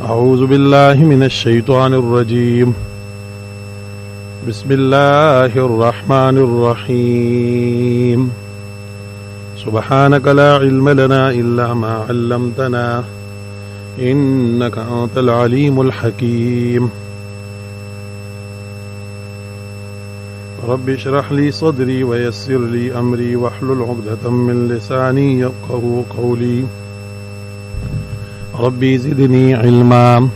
أعوذ بالله من الشيطان الرجيم بسم الله الرحمن الرحيم سبحانك لا علم لنا إلا ما علمتنا إنك أنت العليم الحكيم رب اشرح لي صدري ويسر لي أمري واحلل عقدة من لساني يفقهوا قولي ربي زدني علما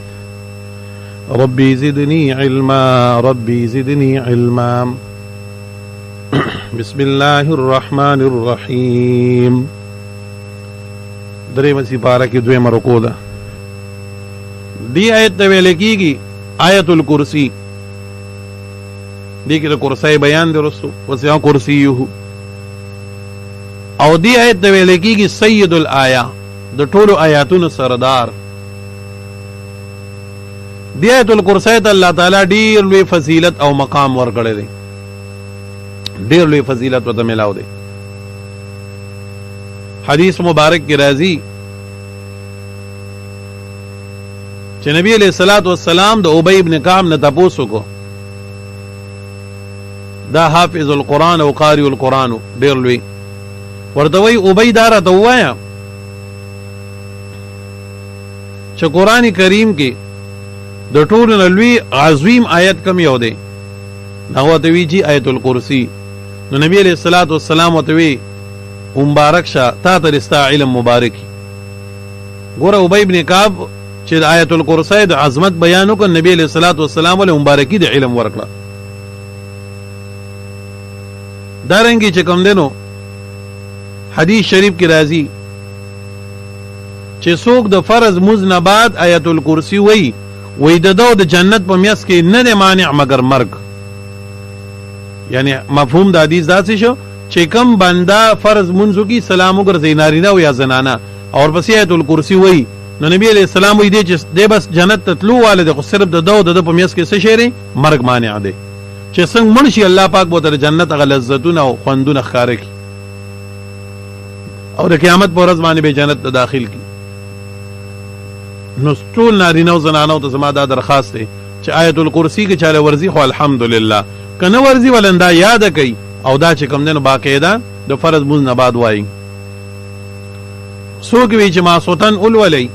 ربي زدني علما ربي زدني علما بسم الله الرحمن الرحيم دریم سپارہ کی دویم رکوع ده دی آیت ته ویل کیږي آیت الکرسی دی کې د کرسی بیان دی رسو وسع کرسیه او دی آیت ته ویل کیږي سید الآیه د ټولو آیاتونو سردار دی آیت الکرسی ته الله تعالی ډیر لوی فضیلت او مقام ورکړی دی ډیر لوی فضیلت ورته ملاو دی حدیث مبارک کی راځي چې نبی علیہ الصلوۃ والسلام د ابی ابن کعب نه تاسو کو دا حافظ القرآن او قاری القرآن ډیر لوی ورته وی ابی دار ته وایا چې قرآن کریم کې د ټولو لوی عظیم آیت کم یو دی هغه ته وی جی آیت الکرسی نو نبی علیہ الصلوۃ والسلام ته وی مبارک شه تا ته رستا علم مبارک ګوره ابی ابن کعب چې د آیت الکرسی د عظمت بیان وکړ نبی علیہ الصلوۃ والسلام له مبارکی د علم ورکړه دارنګي چې کوم دینو حدیث شریف کې راځي چې څوک د فرض مز نه بعد آیت الکرسی وی د جنت په میاس کې نه دی مانع مگر مرګ یعنی مفهوم د حدیث داسې شو چې کم بندا فرض منځو کې سلام وګرځي نارینه او یا زنانه او پسې آیت الکرسی وی نو نبی علیہ السلام وی دی چې د بس جنت ته تلو والده خو صرف د په میاس کې څه شری مرګ مانع دی چې څنګه منشي الله پاک به تر جنت غ لذتونه او خوندونه ښکار کی او د قیامت پر ورځ باندې به جنت ته داخل کی نو ټول نارینه او زنانه ته زما دا درخواست دی چې آیت الکرسی کې چاله ورزي خو الحمدلله کنه ورزي ولندا یاد کوي او دا چې کوم دنو باقاعده د فرض مون نه بعد وایي څوک وی چې ما سوتن اولولي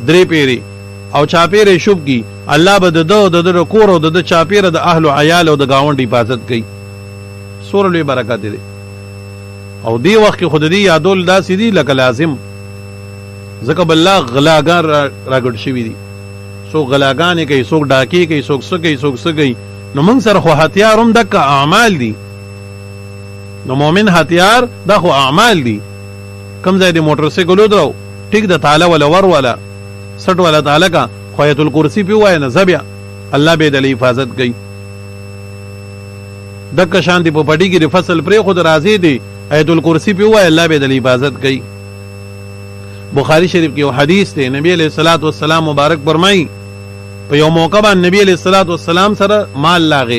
درې پیری او چاپیره شوب کی الله به د کور او د چاپیره د اهل او عیال او د گاوند حفاظت کوي سور لوی برکات دي او دی وخت کې خود دې یادول داسې دي لکه لازم ځکه بالله غلاګان راګړ شوی دي څوک غلاګانې کوي څوک ډاکی کوي څوک سګي څوک سګي نو موږ سره خو هتیار هم دک اعمال دي نو مؤمن هتیار دا خو اعمال دي کم ځای د موټر سایکل درو ټیک د تعالی ولا ور ولا سټ ولا تعالی کا آیت الکرسی پی وای نه زبیا الله به د حفاظت کوي دک شانتی په پټی کې د فصل پرې خود راضی دی آیت الکرسی پی وای الله به د حفاظت کوي بخاری شریف کې یو حدیث دی نبی علیہ الصلوۃ والسلام مبارک فرمایي په یو موقع باندې نبی علیہ الصلوۃ والسلام سره مال لاغه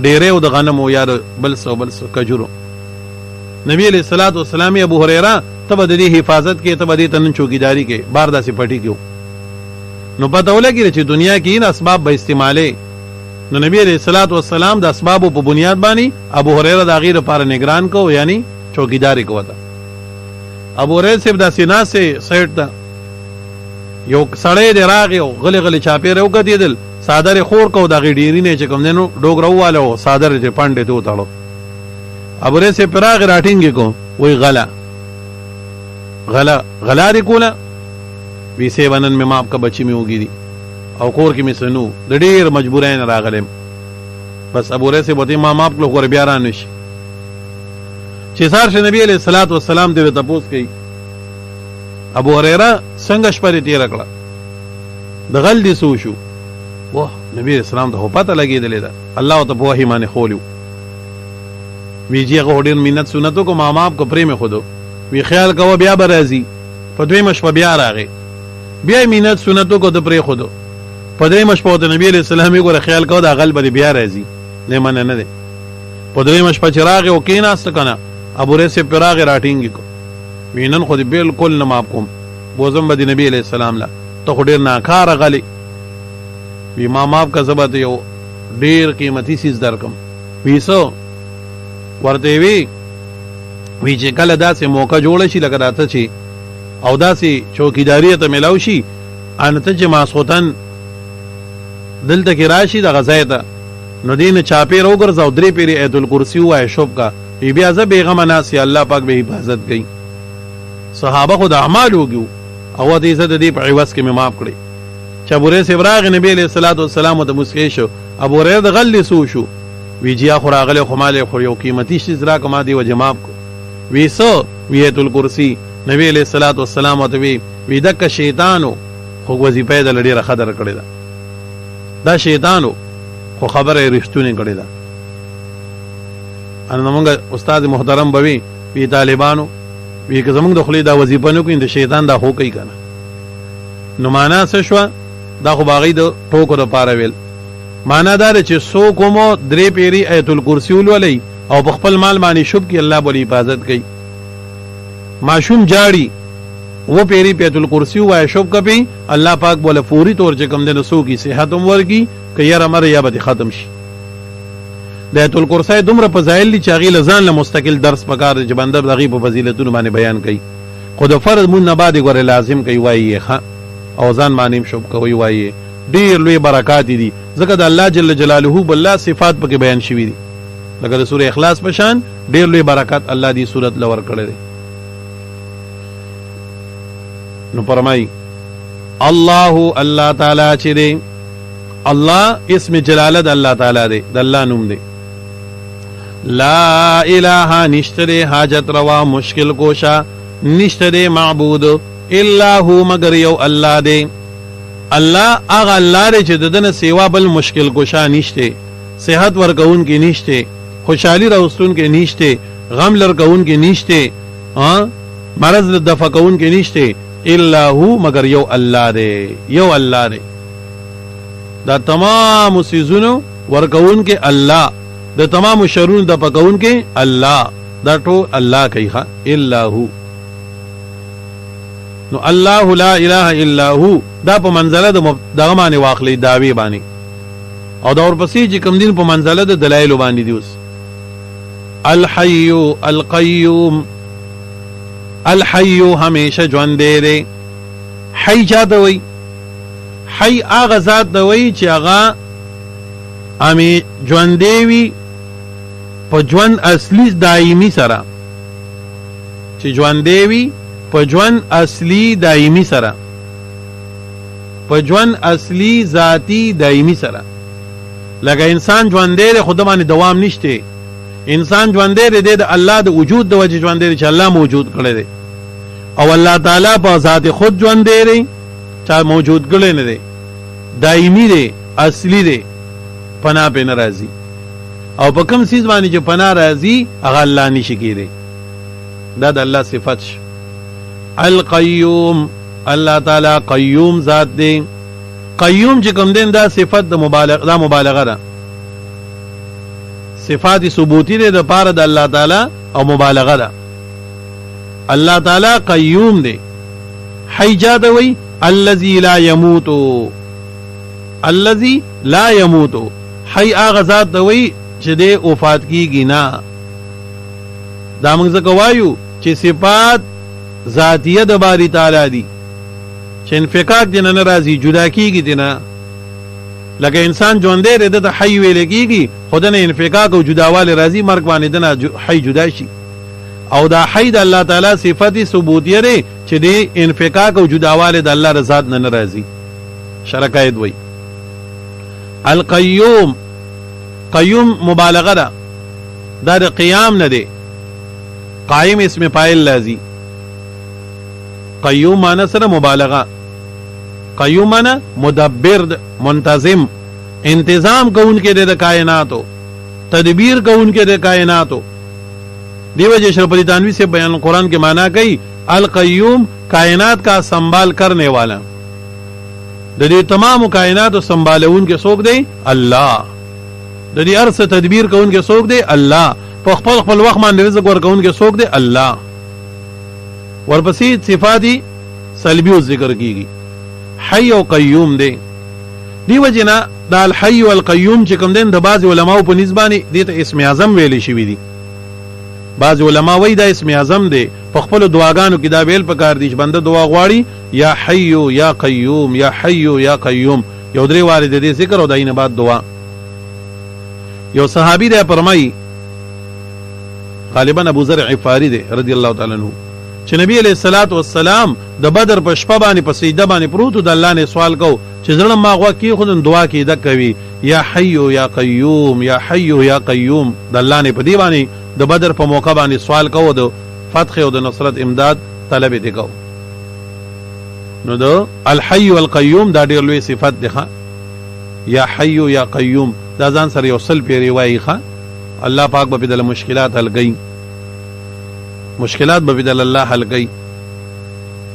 ډیره او د غنمو یا بل څه کجورو نبی علیہ الصلوۃ والسلام ابو هريره تب د دې حفاظت کې تب د تنن چوکیداری کې بار داسې پټی کې نو پته ولګی چې دنیا کې ان اسباب به استعماله نو نبی علیہ الصلوۃ والسلام د اسبابو په بنیاد باندې ابو هريره د غیر لپاره نگران کو یعنی چوکیداری کوته ابو هريره صاحب د سینا سے سیټ دا یو سړی دی راغی او غلی چاپیره وکړیدل صادر خور کو د غډيري نه چې کوم دینو ډوګروواله صادر چې پاندې ته وتاړو ابو هريره سے پراغ راټینګ کو وی غلا دی کولا وی سی ونن میں ماپ کا بچی میں ہوگی دی او کور کی میں سنو د ډیر مجبورین راغلم بس ابو هريره سے بوته ما ماپ کلو ور بیا را نشي چې سار شه نبی علیہ الصلوۃ والسلام دې تپوس کوي ابو هريره څنګه شپه تیر کړه د غل دي سو شو واه نبی اسلام ته پته لګیدلې ده الله ته په وحی باندې خولیو ویجی هغه ډیر مینت سنتو کو ما ماپ کو پرې خودو وی خیال کوه بیا برازي په دوی مش په بیا راغی بیا مینت سنتو کو د پرې خودو په دوی مش په نبی علیہ السلام یې ګوره خیال کوه دا غل به بیا راځي نه من نه ده په دوی مش په چراغ او کیناست کنه ابو هريره سے پراغ راټینګ کو وینن خو بالکل نه ماپ کوم بوزم به د نبی علیہ السلام لا ته خو ډېر ناکاره غلی وی ما ماف که زه به ته یو ډېر قیمتي څیز درکم وی څه ورته وی چې کله داسې موقع جوړه شي لکه راته چې او داسې چوکیداری ته میلاو شي ان ته چې ماسخوتن دلته کې راشي دغه ځای ته نو دین چاپیر وګرځه او درې پیری ایت الکرسی وای شوب کا بیا زه بیغمه ناسی الله پاک به حفاظت کوي صحابه خو د اعمال وګو او دې زه د دې په عوض کې مې معاف کړی چې ابو هريره ابراغ نبی علیہ الصلوۃ والسلام ته مسکی شو ابو هريره د غل سو شو وی جیا خو راغله خو مال خو یو قیمتي شی زرا کما دی و جماعت کو وی سو وی ایت الکرسی نبی علیہ الصلوۃ والسلام ته وی دک شیطانو خو وظیفه د لړی خطر کړی دا شیطانو خو خبره رښتونه کړی دا ان موږ استاد محترم بوي وی طالبانو وی که زمونږ د خلی دا وظیفه نه کوي د شیطان دا هو کوي کنه نو معنا څه شو دا خو باغی د ټوکو د پاره ویل معنا دا چې سو کومو درې پیری ایت الکرسی ولولي او په خپل مال باندې شوب کې الله بولی حفاظت کوي ماشوم جاړي وہ پیری ایت الکرسی وای شوب کپی الله پاک بوله فوری طور چې کم دنه سو کی صحت هم ورګي که یاره مر یا به ختم شي د ایت الکرسی دومره فضایل دي چې هغه لزان له مستقل درس پکار چې بنده دغه په فضیلتونو باندې بیان کوي خود فرض مون نه بعد ګوره لازم کوي وایي ښه او ځان باندې شوب کوي وایي ډیر لوی برکات دي ځکه د الله جل جلاله بل صفات پکې بیان شوي دي لکه د سوره اخلاص په شان ډیر لوی برکات الله دې صورت لور کړی نو فرمای الله تعالی چې دی الله اسم جلالت الله تعالی دی د الله نوم دی لا اله نشتره حاجت روا مشکل کوشا نشتره معبود الا هو مگر یو الله دی الله هغه الله دی چې دنه سیوا بل مشکل کوشا نشته صحت ورکون کې نشته خوشحالي راوستون کې نشته غم لرکون کې نشته مرض دفع کون کې نشته الا هو مگر یو الله دی یو الله دی دا تمام سيزونو ورکون کې الله د تمام شرون د پکون کې الله دا ټول الله کوي ها الا هو نو الله لا اله الا هو دا په منزله د دغه باندې واخلي داوی باندې او دا ورپسې چې کوم دین په منزله د دلایل باندې دی اوس الحي القيوم الحي همیشه ژوند دی حي چاته وي حي هغه ذات دی وي چې هغه امي ژوند دی په ژوند اصلي دایمي سره چې ژوند دی په ژوند اصلي دایمي سره په ژوند اصلي ذاتی دایمي سره لکه انسان ژوند دی خود باندې دوام نشته انسان ژوند دی د الله د وجود د وجه ژوند دی چې الله موجود کړی دی او الله تعالی په ذات خود ژوند دی چې موجود کړی نه دی دایمي دی اصلي دی پناه په ناراضي او په کوم سیز باندې چې پناه راضي هغه الله نشي کېږي دا د الله صفات القیوم الله تعالی قیوم ذات دی قیوم چې کوم دین دا صفت د مبالغه ده صفات ثبوتی ده د پاره د الله تعالی او مبالغه ده الله تعالی قیوم دی حی جادوی الذی لا یموت الذی لا یموت حی هغه ذات دوی چې د وفات کیږي نه دا موږ څنګه وایو چې صفات ذاتیه د باری تعالی دي چې انفکاک دي نه راځي جدا کیږي دي نه لکه انسان ژوند دی د حی ویل کیږي خدای نه انفکاک او جداواله راځي مرګ باندې دنه حی جدا شي او دا حی د الله تعالی صفت ثبوتیه ده چې د انفکاک او جداواله د الله رضا نه راځي شرکایت وای القیوم قیوم مبالغه ده دا د قیام نه دی قائم اسم فاعل لازم قیوم معنی سره مبالغه قیوم معنی مدبر منتظم انتظام کوونکی د کائناتو تدبیر کوونکی د کائناتو دیو جی اشرف علی تھانوی سے بیان قرآن کے معنی کئی القیوم کائنات کا سنبھال کرنے والا د دې تمام کائنات سنبالون کې څوک دی الله د دې ارث تدبیر کوون کې څوک دی الله په خپل وخت باندې رزق ورکون کې څوک دی الله ورپسې سلبی او ذکر کیږي. حی او قیوم دی. دیو جنا دا الحی والقیوم چې کوم دین د بعض علماو په نسبانه دي ته اسم اعظم ویل شوی دی. بعض علما وایي دا اسم اعظم دی. په خپل دعاګانو کې دا ویل پکار دي چې بنده دعا غواړي یا حی یا قیوم یا حی یا قیوم یو درې واره د دې ذکر او داینه بعد دعا. یو صحابي دی فرمایي غالبا ابو ذر غفاری دی رضی الله تعالی عنہ چې نبی علیہ الصلوۃ والسلام د بدر په شپه باندې په سجده باندې پروت د الله نه سوال کو چې زړه ما غوا کې خود دعا کې د کوي یا حی یا قیوم یا حی یا قیوم د الله نه په دی باندې د بدر په موقع باندې سوال کو د فتح او د نصرت امداد طلب دي کو. نو د الحی والقیوم دا ډیر لوی صفت ده. یا حی یا قیوم دا ځان سره یو سل پیری وایي ښه الله پاک به بدل مشکلات حل کوي. مشکلات به بدل الله حل کوي.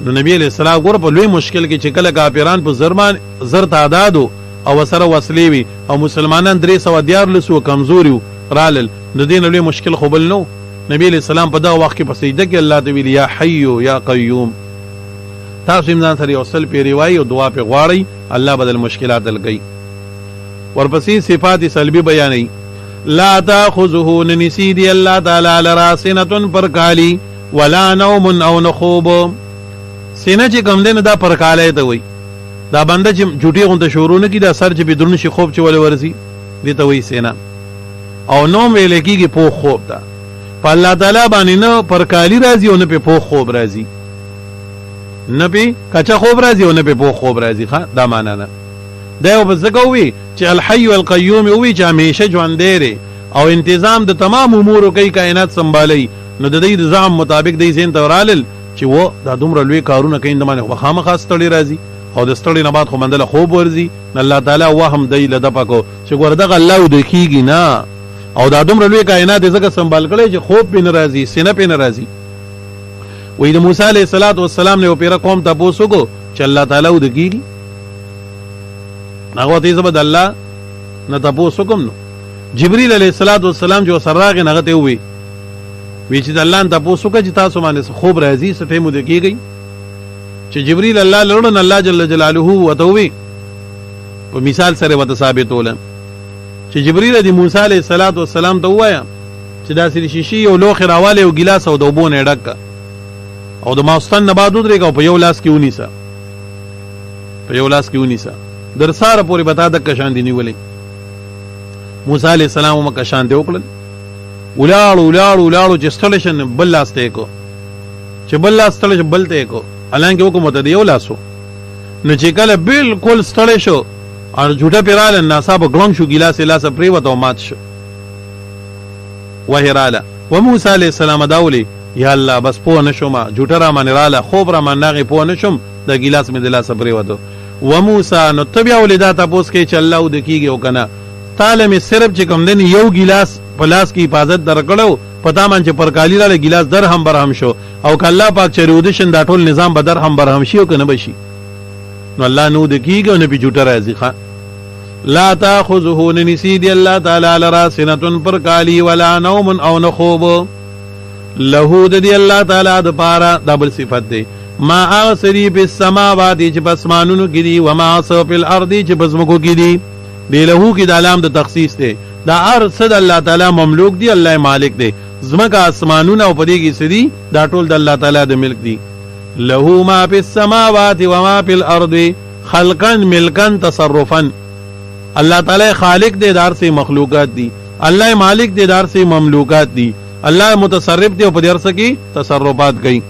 نو نبی علیہ السلام ګور په لوی مشکل کې چې کله کافران په زرمان زر تعداد او سره وسلې وي او مسلمانان 314 کمزوري رالل د دین لوی مشکل خو بل نو. نبی علیہ السلام په دا وخت کې په سجده کې الله تعالی یا حی یا قیوم تاسو امدان سره یو سل پیری وایي او دعا په غواړي الله بدل مشکلات حل کوي. ورپسې صفات سلبی بیانوي. لا تاخذه نسيدي الله تعالی لرا سنه پر کالی ولا نوم او نخوب. سینه چې کوم دین دا پر کاله ته وای دا بنده چې جوټي غونډه شروع نه کی دا سر چې بدون شي خوب چې ول ورسي دي ته وای سینه. او نوم ویل کیږي په خوب دا په الله تعالی باندې نه پر کالی راځي او نه په خوب راځي نه په کچا خوب راځي او نه په خوب راځي ښا دا معنا نه. دا یو بزګوي چې الحي والقيوم وی چې همیشه ژوند دی او تنظیم د تمام امور کوي کائنات سنبالي. نو د دې نظام مطابق د زین تورالل چې و دا دومره لوی کارونه کوي د باندې خامخا ستړي راځي او د ستړي نه بعد خو مندله خوب ورځي. الله تعالی وهم دی له دپکو چې ګوردغه الله د کیږي نه او دا دومره لوی کائنات زګه سنبال کړي چې خوب به ناراضي سینه په ناراضي. وې د موسی علیه السلام نه پیرا قوم ته پوسوګو چې الله تعالی د کیږي هغه ته زبد الله نه تاسو کوم نو. جبريل عليه السلام جو سراغ نه غته وي چې د الله ته تاسو کوي چې تاسو باندې خوب راځي صفه مو د کیږي چې جبريل الله لړن الله جل جلاله وتوي په مثال سره وته ثابتول چې جبريل د موسی عليه السلام ته وایا چې دا سری شیشي یو لوخ راواله او ګلاس او دوبونه ډک او د ماستان نه بعد درېګو په یو لاس کې ونیسا در ساره پوری بتا د کشان دی نیولې. موسی علیہ السلام مکشان دی وکړل ولاړو چې ستلشن بل لاس ته کو چې بل لاس ستلش بل ته کو الان کې حکومت دی یو لاسو. نو چې کله بالکل ستل شو او جوټه پیراله ناصاب غلون شو ګلاس لاس پری وته مات شو وهراله و موسی علیہ السلام داولی یا الله بس پوه نشم جوټه را باندې رااله خوب را باندې پوه نشم د ګلاس مې د لاس پری وته و موسی نو تبیا ولدا تاسو کې چې الله د کیږي او کنه تعالی می صرف چې کوم دین یو ګلاس پلاس کی حفاظت درکړو پتا من چې پرکالی را ګلاس درهم برهم شو او ک الله پاک چرودشن دا ټول نظام به درهم برهم شي او کنه بشي نو الله نو د کیږي او نه به جوټه راځي ښا. لا تاخذه نسيد الله تعالی لرا سنه پرکالی ولا نوم او نخوب له د الله تعالی د پاره دبل صفت دی. ما اغسری په السماوات چې پسمانونو کې دي و ما اسو په الارض چې پسمکو کې دي دی له کې د علام د تخصیص دی. دا ارض د الله تعالی مملوک دی الله مالک دی. زمکه اسمانونه او پدې کې سدي دا ټول د الله تعالی د ملک دی. له ما په السماوات و ما په الارض خلقا ملکا تصرفا. الله تعالی خالق دی دار سے مخلوقات دی الله مالک دی دار سے مملوکات دی الله متصرف دی او په دې ارسه کې تصرفات کوي.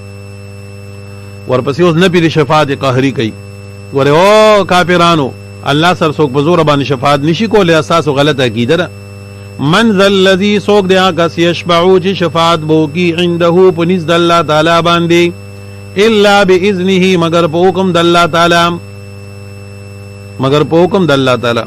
ورپسې اوس نبی د شفاعت قهري کوي. ور او کافرانو الله سر څوک په زور باندې شفاعت نشي کولای اساس غلط عقیده ده. من ذا الذي څوک دی هغه چې يشفعو چې شفاعت بو کی عنده پنځ د الله تعالی باندې الا باذنه مگر په حکم د الله تعالی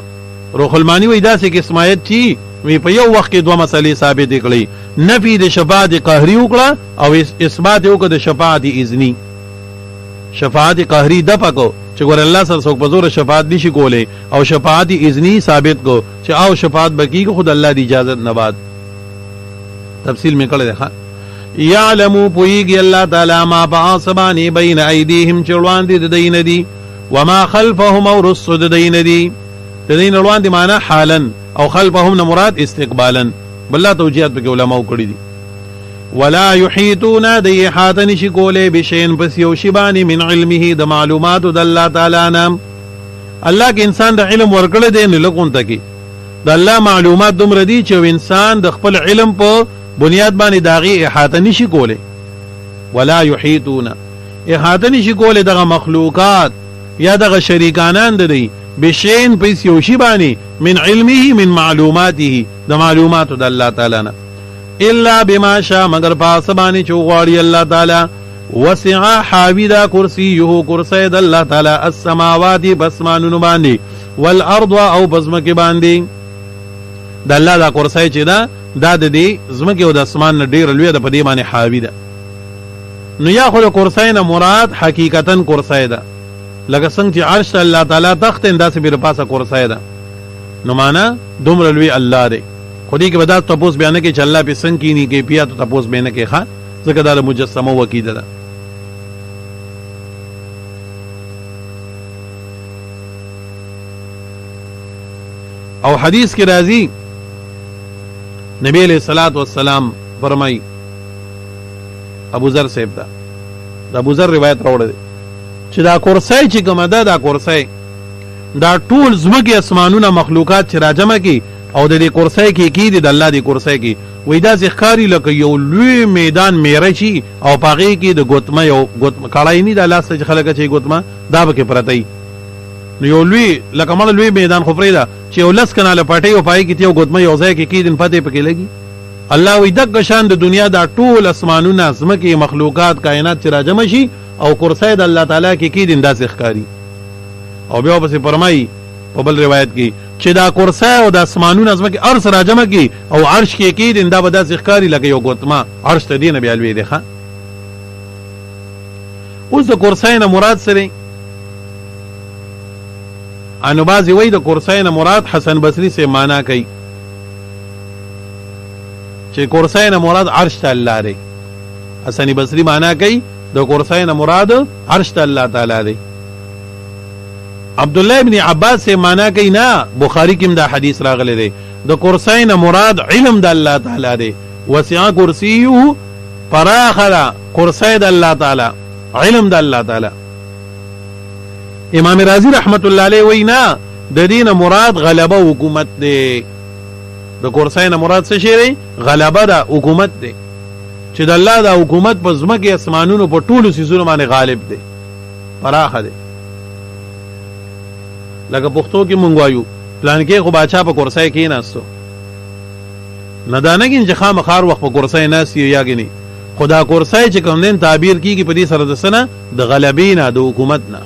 روح المانی وې داسې قسمایت چی وی په یو وخت کې دوه مسلې ثابت کړي نفي د شفاعت قهري وکړه او اثبات وکړه د شفاعت اذنی. شفاعت قهری د پکو چې ګور الله سره څوک په زور شفاعت نشي کولای او شفاعت اذنی ثابت کو چې او شفاعت بکی خود الله دی اجازت نه بعد تفصیل میں کړه ده. یعلمو پویږي الله تعالی ما پاسبانی بین ایدیهم چې وړاندې د دین دي وما خلفهم او رسو د دین دي د دین وړاندې معنا حالا او خلفهم نه مراد استقبالا بل توجیهات په علماء کړی دي ولا یحیطون د احاطه نشي کولای بشین پس یو شی باندې من علمه د معلومات د الله تعالی نام الله کې انسان د علم ورکړل دی نه لګون تکي د الله معلومات دومره دي چې انسان د خپل علم په بنیاد باندې داغي احاطه نشي کولای ولا یحیطون احاطه نشي کولای دغه مخلوقات یا دغه شریکانان دي بشین پس یو شی باندې من علمه من معلوماته د معلومات د الله تعالی نه الا بما شاء مگر پاسبانی چوغواړي الله تعالی وسع حاویدا کرسیه کرسی د الله تعالی السماوات بسمانونو باندې والارض او بزمکه باندې د الله دا کرسی چې دا د دې زمکه او د اسمان نه ډیر لوی ده په دې باندې حاوی ده نو یا خو کرسی نه مراد حقیقتا کرسی ده لکه څنګه چې عرش الله تعالی تخت انداسه بیر پاسه کرسی ده نو معنا دومره لوی الله دی خودی کې بدات تپوس بیان کې چې الله په څنګه کینی کې پیات تپوس بیان کې ښا ځکه دا مجسمه وکیده ده او حدیث کې راځي نبی علیہ الصلوۃ والسلام فرمای ابو ذر صاحب دا ابو ذر روایت راوړل چې دا کرسی چې کومه ده دا کرسی دا ټول زمکه اسمانونه مخلوقات چې راجمه کی او د دې کرسی کې کیدی د الله دی کرسی کې وې دا ځخاري لکه یو لوی میدان میره شي او پاغي کې د ګوتمه یو ګوتمه کړای نه د الله سره خلک چې ګوتمه دا به کې پرتای نو یو لوی لکه مال لوی میدان خو پرېدا چې ولس کناله پټي او پای کې یو ګوتمه یو ځای کې کیدن پته پکې لګي الله وې دغه شان د دنیا دا ټول اسمانونه زمکه مخلوقات کائنات چې راجمه شي او کرسی د الله تعالی کې کیدن دا ځخاري او بیا پس فرمایي په بل روایت کې چې دا کرسی او د اسمانونو ازمکه ارس راجمه کی او عرش کې کیدن دا به د ذکرې لکه یو ګوتما عرش ته دینه بیا لوي دی ښا اوس د کرسی نه مراد سره انو بازي وای د کرسی نه مراد حسن بصری سے معنا کوي چې کرسی نه مراد عرش ته الله دی حسن بصری معنا کوي د کرسی نه مراد عرش ته الله تعالی دی عبدالله ابن عباس سے مانا کوي نه بخاری کې دا حدیث راغلی دی د کرسی نه مراد علم د الله تعالی دی وسع کرسیه فراخلا کرسی د الله تعالی علم د الله تعالی امام رازی رحمت الله علیه وی نه د دین مراد غلبه حکومت دی د کرسی نه مراد څه شی دی غلبه د حکومت دی چې د الله د حکومت په ځمکه اسمانونو په ټولو سيزونو باندې غالب دی فراخ دی لکه پښتو کې مونږ وایو پلان کې خو باچا په کرسی کې ناستو نه دانګین چې خامخار وخت په کرسی ناسي یا غني خدا کرسی چې کوم دین تعبیر کیږي په دې سره د سنه د غلبینا د حکومت نه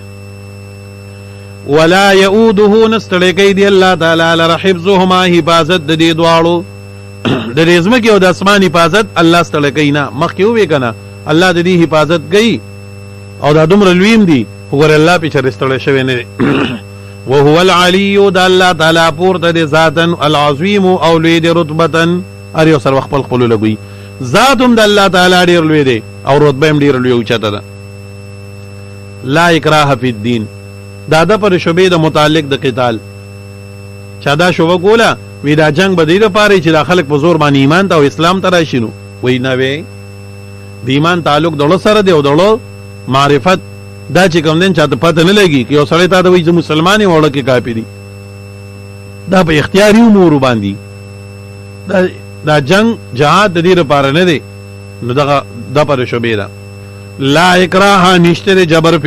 ولا يؤوده نستړی کوي دی الله تعالی لرحفظهما حفاظت د دې دواړو د رزمکه او د اسمان حفاظت الله ستړی کوي نه مخکې وې کنه الله د دې حفاظت کوي او دا دومره لویم دی وګور الله په چر ستړی شوی نه وهو العلي د الله تعالی پورته د ذاتن العظیم او لوی د رتبتن ار یو سر خپل خپل لګوي ذاتم د الله تعالی ډیر لوی دی او رتبه هم ډیر لوی او چته ده لا اکراه فی الدین دا د پر شوبې د متعلق د قتال چا دا شوبه کوله وی دا جنگ به د پاره چې د خلک په زور باندې ایمان ته او اسلام ته راشینو وی نه وی د ایمان تعلق دلو سره دی او دلو معرفت دا چې کوم دین چاته پته نه لګي چې یو سړی ته د وی مسلمانې وړه کې کافری دا په اختیاري امور باندې دا جنگ جهاد د دې لپاره نه دی نو دا پر شوبې ده لا اکراه نشته جبر